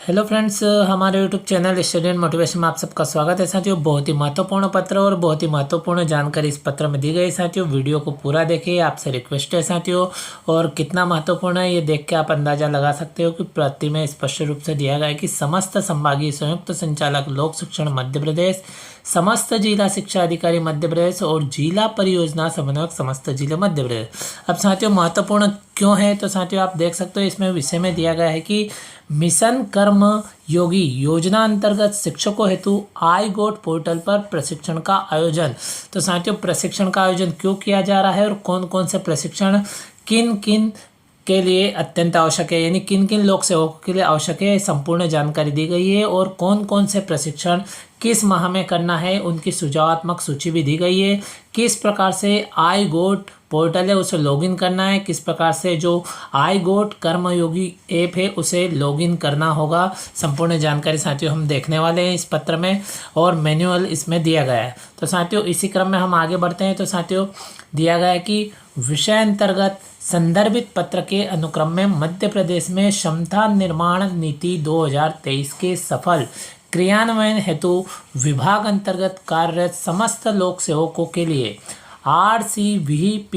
Hello friends, हमारे YouTube channel student motivation में आप सबका स्वागत है साथियों। बहुत ही महत्वपूर्ण पत्र और बहुत ही महत्वपूर्ण जानकारी इस पत्र में दी गई साथियों। वीडियो को पूरा देखिए, आपसे रिक्वेस्ट है साथियों। और कितना महत्वपूर्ण है ये देख के आप अंदाजा लगा सकते हो कि प्रति में स्पष्ट रूप से दिया गया है कि समस्त संभागीय संयुक्त संचालक लोक शिक्षण मध्य प्रदेश, समस्त जिला शिक्षा अधिकारी मध्य प्रदेश और जिला परियोजना समन्वयक समस्त जिले मध्य प्रदेश। अब साथियों महत्वपूर्ण क्यों है, तो साथियों आप देख सकते हो इसमें विषय में दिया गया है कि मिशन कर्म योगी योजना अंतर्गत शिक्षकों हेतु आई गोट पोर्टल पर प्रशिक्षण का आयोजन। तो साथियों प्रशिक्षण का आयोजन क्यों किया जा रहा है और कौन कौन से प्रशिक्षण किन किन के लिए अत्यंत आवश्यक है, यानी किन किन लोक सेवकों के लिए आवश्यक है, संपूर्ण जानकारी दी गई है। और कौन कौन से प्रशिक्षण किस माह में करना है उनकी सुझावात्मक सूची भी दी गई है। किस प्रकार से आई गोट पोर्टल है उसे लॉगिन करना है, किस प्रकार से जो आई गोट कर्मयोगी ऐप है उसे लॉगिन करना होगा। संपूर्ण जानकारी साथियों हम देखने वाले हैं इस पत्र में और मैनुअल इसमें दिया गया है। तो साथियों इसी क्रम में हम आगे बढ़ते हैं। तो साथियों दिया गया है कि विषय अंतर्गत संदर्भित पत्र के अनुक्रम में मध्य प्रदेश में क्षमता निर्माण नीति 2023 के सफल क्रियान्वयन हेतु विभाग अंतर्गत कार्यरत समस्त लोक सेवकों के लिए RCVP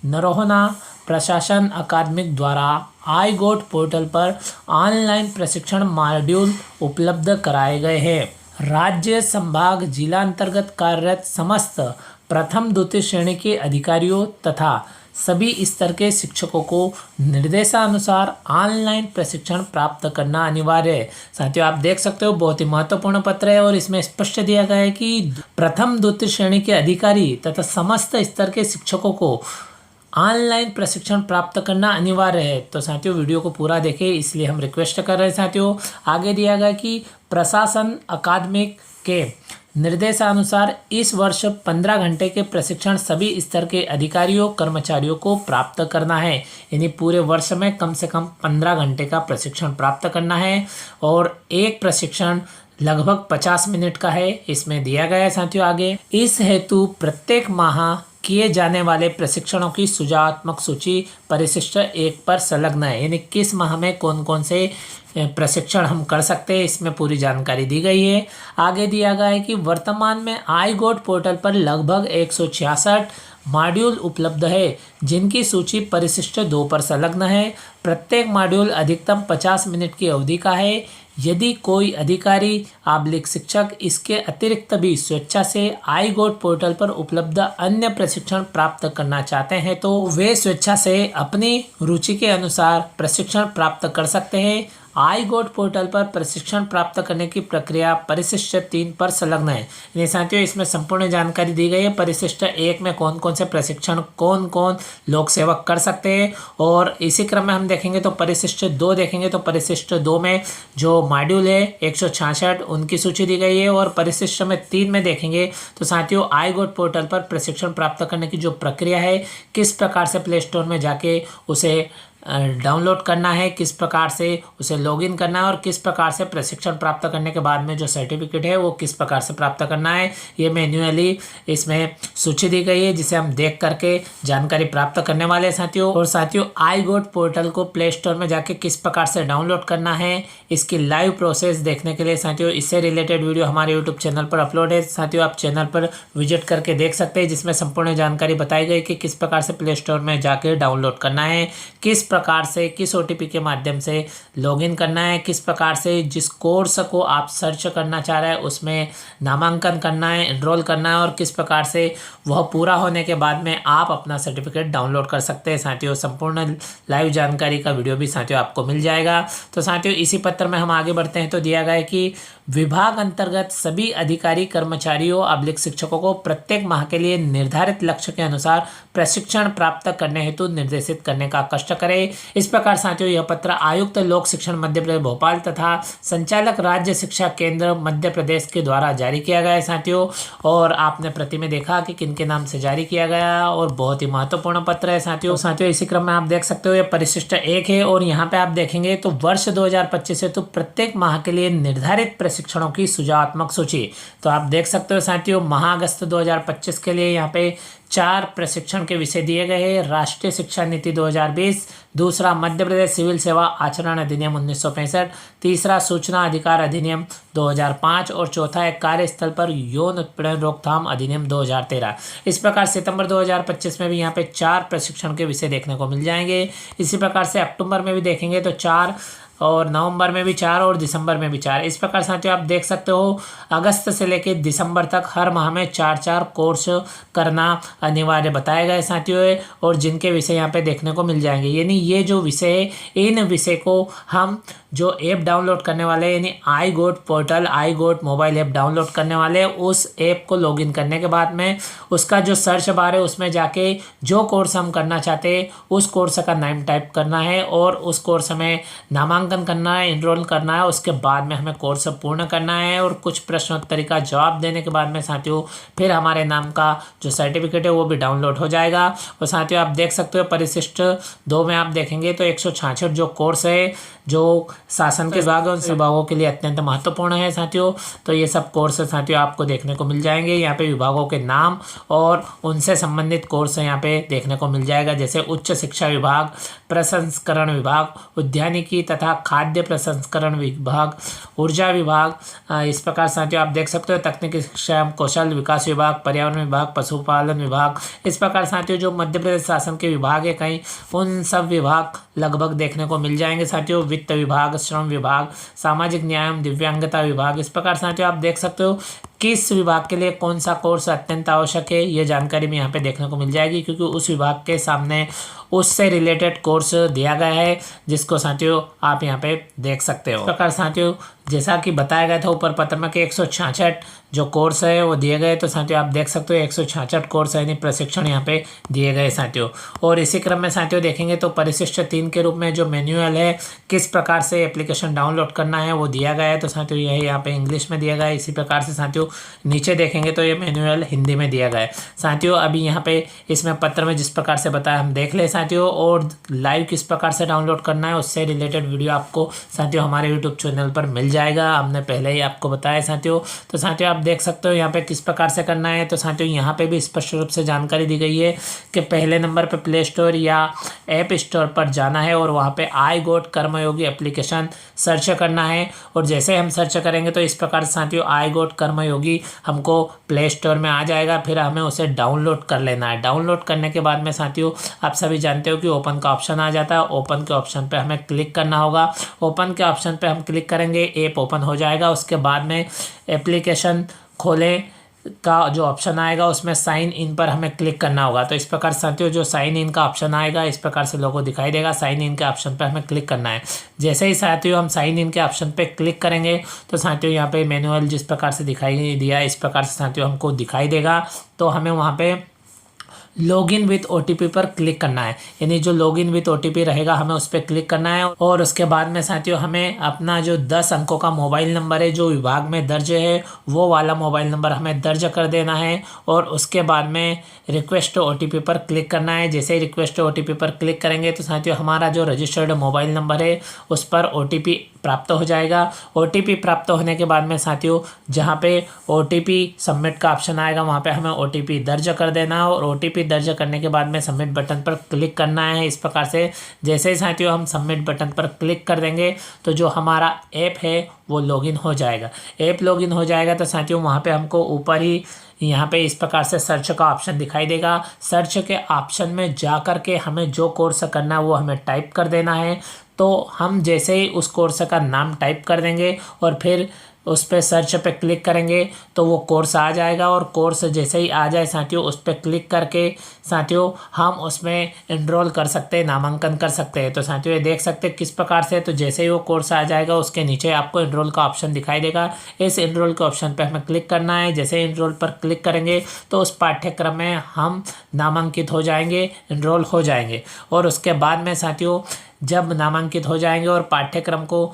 नरोहना प्रशासन अकादमिक द्वारा आई गोट पोर्टल पर ऑनलाइन प्रशिक्षण मॉड्यूल उपलब्ध कराए गए हैं। राज्य संभाग जिला अंतर्गत कार्यरत समस्त प्रथम द्वितीय श्रेणी के अधिकारियों तथा सभी स्तर के शिक्षकों को निर्देशानुसार ऑनलाइन प्रशिक्षण प्राप्त करना अनिवार्य है। साथियों आप देख सकते हो बहुत ही महत्वपूर्ण पत्र है और इसमें स्पष्ट दिया गया है कि प्रथम द्वितीय श्रेणी के अधिकारी तथा समस्त स्तर के शिक्षकों को ऑनलाइन प्रशिक्षण प्राप्त करना अनिवार्य है। तो साथियों वीडियो को पूरा देखें, इसलिए हम रिक्वेस्ट कर रहे हैं साथियों। आगे दिया गया कि प्रशासन अकादमिक के निर्देशानुसार इस वर्ष 15 घंटे के प्रशिक्षण सभी स्तर के अधिकारियों कर्मचारियों को प्राप्त करना है, यानी पूरे वर्ष में कम से कम 15 घंटे का प्रशिक्षण प्राप्त करना है। और एक प्रशिक्षण लगभग 50 मिनट का है, इसमें दिया गया है साथियों। आगे इस हेतु प्रत्येक माह किए जाने वाले प्रशिक्षणों की सुझावात्मक सूची परिशिष्ट 1 पर संलग्न है, यानी किस माह में कौन कौन से प्रशिक्षण हम कर सकते हैं इसमें पूरी जानकारी दी गई है। आगे दिया गया है कि वर्तमान में आई गोट पोर्टल पर लगभग 166 मॉड्यूल उपलब्ध है, जिनकी सूची परिशिष्ट 2 पर संलग्न है। प्रत्येक मॉड्यूल अधिकतम 50 मिनट की अवधि का है। यदि कोई अधिकारी आबलिक शिक्षक इसके अतिरिक्त भी स्वेच्छा से आई गोट पोर्टल पर उपलब्ध अन्य प्रशिक्षण प्राप्त करना चाहते हैं तो वे स्वेच्छा से अपनी रुचि के अनुसार प्रशिक्षण प्राप्त कर सकते हैं। आई गोट पोर्टल पर प्रशिक्षण प्राप्त करने की प्रक्रिया परिशिष्ट 3 पर संलग्न है। यानी साथियों इसमें संपूर्ण जानकारी दी गई है। परिशिष्ट 1 में कौन कौन से प्रशिक्षण कौन कौन लोक सेवक कर सकते हैं, और इसी क्रम में हम देखेंगे तो परिशिष्ट 2 देखेंगे तो परिशिष्ट 2 में जो मॉड्यूल है 166 उनकी सूची दी गई है। और परिशिष्ट में 3 में देखेंगे तो साथियों आई गोट पोर्टल पर प्रशिक्षण प्राप्त करने की जो प्रक्रिया है, किस प्रकार से प्ले स्टोर में जाके उसे डाउनलोड करना है, किस प्रकार से उसे लॉगिन करना है और किस प्रकार से प्रशिक्षण प्राप्त करने के बाद में जो सर्टिफिकेट है वो किस प्रकार से प्राप्त करना है, ये मैन्युअली इसमें सूची दी गई है, जिसे हम देख करके जानकारी प्राप्त करने वाले हैं साथियों। और साथियों आई गोट पोर्टल को प्ले स्टोर में जाके किस प्रकार से डाउनलोड करना है, इसकी लाइव प्रोसेस देखने के लिए साथियों इससे रिलेटेड वीडियो हमारे यूट्यूब चैनल पर अपलोड है। साथियों आप चैनल पर विजिट करके देख सकते हैं, जिसमें संपूर्ण जानकारी बताई गई कि किस प्रकार से प्ले स्टोर में जाके डाउनलोड करना है, किस प्रकार से किस OTP के माध्यम से लॉगिन करना है, किस प्रकार से जिस कोर्स को आप सर्च करना चाह रहे हैं उसमें नामांकन करना है, एनरोल करना है, और किस प्रकार से वह पूरा होने के बाद में आप अपना सर्टिफिकेट डाउनलोड कर सकते हैं। साथियों संपूर्ण लाइव जानकारी का वीडियो भी साथियों आपको मिल जाएगा। तो साथियों इसी पत्र में हम आगे बढ़ते हैं। तो दिया गया है कि विभाग अंतर्गत सभी अधिकारी कर्मचारियों आबलिक शिक्षकों को प्रत्येक माह के लिए निर्धारित लक्ष्य के अनुसार प्रशिक्षण प्राप्त करने हेतु निर्देशित करने का कष्ट करें। इस प्रकार साथियों यह पत्र आयुक्त लोक शिक्षण मध्य प्रदेश भोपाल तथा संचालक राज्य शिक्षा केंद्र मध्य प्रदेश के द्वारा जारी किया गया है साथियों। और आपने प्रति में देखा कि किन के नाम से जारी किया गया और बहुत ही महत्वपूर्ण पत्र है साथियों। साथियों इसी क्रम में आप देख सकते हो ये परिशिष्ट 1 है और यहाँ पे आप देखेंगे तो वर्ष 2025 से तो प्रत्येक माह के लिए निर्धारित प्रशिक्षणों की सुझावात्मक सूची। तो आप देख सकते हो साथियों माह अगस्त 2025 के लिए यहाँ पे 4 प्रशिक्षण के विषय दिए गए हैं। राष्ट्रीय शिक्षा नीति 2020, दूसरा मध्य प्रदेश सिविल सेवा आचरण अधिनियम 1965, तीसरा सूचना अधिकार अधिनियम 2005 और चौथा है कार्यस्थल पर यौन उत्पीड़न रोकथाम अधिनियम 2013। इस प्रकार सितंबर 2025 में भी यहाँ पे 4 प्रशिक्षण के विषय देखने को मिल जाएंगे। इसी प्रकार से अक्टूबर में भी देखेंगे तो 4 और नवंबर में भी 4 और दिसंबर में भी 4। इस प्रकार साथियों आप देख सकते हो अगस्त से लेकर दिसंबर तक हर माह में 4-4 कोर्स करना अनिवार्य बताया गया है साथियों, और जिनके विषय यहाँ पे देखने को मिल जाएंगे। यानी ये जो विषय है, इन विषय को हम जो ऐप डाउनलोड करने वाले हैं, यानी आई गोट पोर्टल, आई गोट मोबाइल ऐप डाउनलोड करने वाले हैं, उस ऐप को लॉगिन करने के बाद में उसका जो सर्च बार है उसमें जाके जो कोर्स हम करना चाहते हैं उस कोर्स का नाम टाइप करना है और उस कोर्स में नामांकन करना है, इनरोल करना है। उसके बाद में हमें कोर्स पूर्ण करना है और कुछ प्रश्नोत्तरी का जवाब देने के बाद में साथियों फिर हमारे नाम का जो सर्टिफिकेट है वो भी डाउनलोड हो जाएगा। और साथियों आप देख सकते हो परिशिष्ट 2 में आप देखेंगे तो 166 जो कोर्स है जो शासन के विभाग उन विभागों के लिए अत्यंत महत्वपूर्ण है साथियों। तो ये सब कोर्स साथियों आपको देखने को मिल जाएंगे। यहाँ पे विभागों के नाम और उनसे संबंधित कोर्स यहाँ पे देखने को मिल जाएगा, जैसे उच्च शिक्षा विभाग, प्रसंस्करण विभाग, उद्यानिकी तथा खाद्य प्रसंस्करण विभाग, ऊर्जा विभाग। इस प्रकार साथियों आप देख सकते हो तकनीकी शिक्षा एवं कौशल विकास विभाग, पर्यावरण विभाग, पशुपालन विभाग। इस प्रकार साथियों जो मध्य प्रदेश शासन के विभाग है कहीं, उन सब विभाग लगभग देखने को मिल जाएंगे साथियों। वित्त विभाग, श्रम विभाग, सामाजिक न्याय एवं दिव्यांगता विभाग। इस प्रकार साथियों आप देख सकते हो किस विभाग के लिए कौन सा कोर्स अत्यंत आवश्यक है, ये जानकारी भी यहाँ पे देखने को मिल जाएगी, क्योंकि उस विभाग के सामने उससे रिलेटेड कोर्स दिया गया है जिसको साथियों आप यहाँ पे देख सकते हो। इस प्रकार साथियों जैसा कि बताया गया था ऊपर पत्र में कि 166 जो कोर्स है वो दिए गए, तो साथियों आप देख सकते हो 166 कोर्स यानी प्रशिक्षण यहाँ पे दिए गए साथियों। और इसी क्रम में साथियों देखेंगे तो परिशिष्ट 3 के रूप में जो मैनुअल है किस प्रकार से एप्लीकेशन डाउनलोड करना है वो दिया गया है, तो साथियों यह यहाँ पे इंग्लिश में दिया गया है। इसी प्रकार से साथियों नीचे देखेंगे तो ये मैनुअल हिंदी में दिया गया है साथियों। अभी यहाँ पे इसमें पत्र में जिस प्रकार से बताया हम देख ले साथियों, और लाइव किस प्रकार से डाउनलोड करना है उससे रिलेटेड वीडियो आपको साथियों हमारे यूट्यूब चैनल पर मिल जाएगा, हमने पहले ही आपको बताया साथियों। तो साथियों आप देख सकते हो यहाँ पे किस प्रकार से करना है, तो साथियों यहाँ पे भी स्पष्ट रूप से जानकारी दी गई है कि पहले नंबर पे प्ले स्टोर या ऐप स्टोर पर जाना है और वहाँ पे आई गोट कर्मयोगी एप्लीकेशन सर्च करना है। और जैसे हम सर्च करेंगे तो इस प्रकार से साथियों आई गोट कर्मयोगी हमको प्ले स्टोर में आ जाएगा, फिर हमें उसे डाउनलोड कर लेना है। डाउनलोड करने के बाद में साथियों आप सभी जानते हो कि ओपन का ऑप्शन आ जाता है, ओपन के ऑप्शन पे हमें क्लिक करना होगा। ओपन के ऑप्शन पे हम क्लिक करेंगे, ऐप ओपन हो जाएगा। उसके बाद में एप्लीकेशन खोले का जो ऑप्शन आएगा उसमें साइन इन पर हमें क्लिक करना होगा। तो इस प्रकार साथियों जो साइन इन का ऑप्शन आएगा इस प्रकार से लोगो दिखाई देगा, साइन इन के ऑप्शन पर हमें क्लिक करना है। जैसे ही साथियों हम साइन इन के ऑप्शन पे क्लिक करेंगे तो साथियों यहाँ पे मैनुअल जिस प्रकार से दिखाई दिया इस प्रकार से साथियों हमको दिखाई देगा। तो हमें वहाँ पे लॉगिन विथ ओटीपी पर क्लिक करना है, यानी जो लॉगिन विथ ओटीपी रहेगा हमें उस पर क्लिक करना है। और उसके बाद में साथियों हमें अपना जो 10 अंकों का मोबाइल नंबर है जो विभाग में दर्ज है वो वाला मोबाइल नंबर हमें दर्ज कर देना है। और उसके बाद में रिक्वेस्ट ओटीपी पर क्लिक करना है। जैसे ही रिक्वेस्ट ओटीपी पर क्लिक करेंगे तो साथियों हमारा जो रजिस्टर्ड मोबाइल नंबर है उस पर ओटीपी प्राप्त हो जाएगा। ओटीपी प्राप्त होने के बाद में साथियों जहाँ पे ओटीपी सबमिट का ऑप्शन आएगा वहाँ पे हमें ओटीपी दर्ज कर देना है और ओटीपी दर्ज करने के बाद में सबमिट बटन पर क्लिक करना है। इस प्रकार से जैसे ही साथियों हम सबमिट बटन पर क्लिक कर देंगे तो जो हमारा ऐप है वो लॉगिन हो जाएगा। ऐप लॉगिन हो जाएगा तो साथियों वहाँ पे हमको ऊपर ही यहाँ पे इस प्रकार से सर्च का ऑप्शन दिखाई देगा। सर्च के ऑप्शन में जा कर के हमें जो कोर्स करना है वो हमें टाइप कर देना है। तो हम जैसे ही उस कोर्स का नाम टाइप कर देंगे और फिर उस पर सर्च पे क्लिक करेंगे तो वो कोर्स आ जाएगा। और कोर्स जैसे ही आ जाए साथियों उस पर क्लिक करके साथियों हम उसमें एनरोल कर सकते हैं, नामांकन कर सकते हैं। तो साथियों ये देख सकते हैं किस प्रकार से, तो जैसे ही वो कोर्स आ जाएगा उसके नीचे आपको एनरोल का ऑप्शन दिखाई देगा। इस एनरोल के ऑप्शन पे हमें क्लिक करना है। जैसे ही एनरोल पर क्लिक करेंगे तो उस पाठ्यक्रम में हम नामांकित हो जाएंगे, एनरोल हो जाएंगे। और उसके बाद में साथियों जब नामांकित हो जाएंगे और पाठ्यक्रम को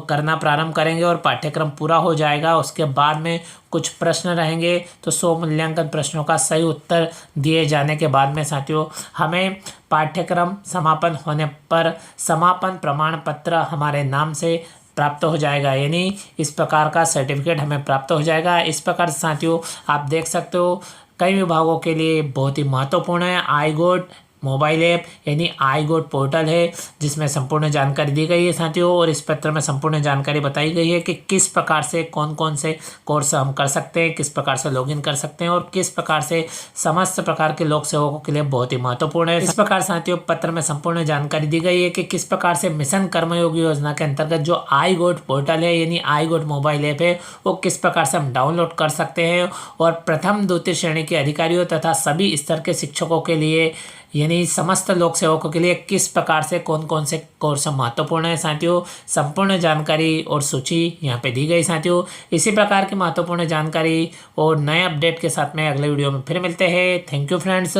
करना प्रारंभ करेंगे और पाठ्यक्रम पूरा हो जाएगा, उसके बाद में कुछ प्रश्न रहेंगे। तो 100 मूल्यांकन प्रश्नों का सही उत्तर दिए जाने के बाद में साथियों हमें पाठ्यक्रम समापन होने पर समापन प्रमाण पत्र हमारे नाम से प्राप्त हो जाएगा, यानी इस प्रकार का सर्टिफिकेट हमें प्राप्त हो जाएगा। इस प्रकार से साथियों आप देख सकते हो कई विभागों के लिए बहुत ही महत्वपूर्ण है। आई गोट मोबाइल ऐप यानी आई गोट पोर्टल है जिसमें संपूर्ण जानकारी दी गई है साथियों, और इस पत्र में संपूर्ण जानकारी बताई गई है कि किस प्रकार से कौन कौन से कोर्स हम कर सकते हैं, किस प्रकार से लॉगिन कर सकते हैं और किस प्रकार से समस्त प्रकार के लोक सेवकों के लिए बहुत ही महत्वपूर्ण है। इस प्रकार साथियों पत्र में संपूर्ण जानकारी दी गई है कि किस प्रकार से मिशन कर्मयोगी योजना के अंतर्गत जो आई गोट पोर्टल है यानी आई गोट मोबाइल ऐप है वो किस प्रकार से हम डाउनलोड कर सकते हैं, और प्रथम द्वितीय श्रेणी के अधिकारियों तथा सभी स्तर के शिक्षकों के लिए यानी समस्त लोक सेवकों के लिए किस प्रकार से कौन कौन से कोर्स महत्वपूर्ण है साथियों। संपूर्ण जानकारी और सूची यहाँ पे दी गई साथियों। इसी प्रकार की महत्वपूर्ण जानकारी और नए अपडेट के साथ में अगले वीडियो में फिर मिलते हैं। Thank you friends.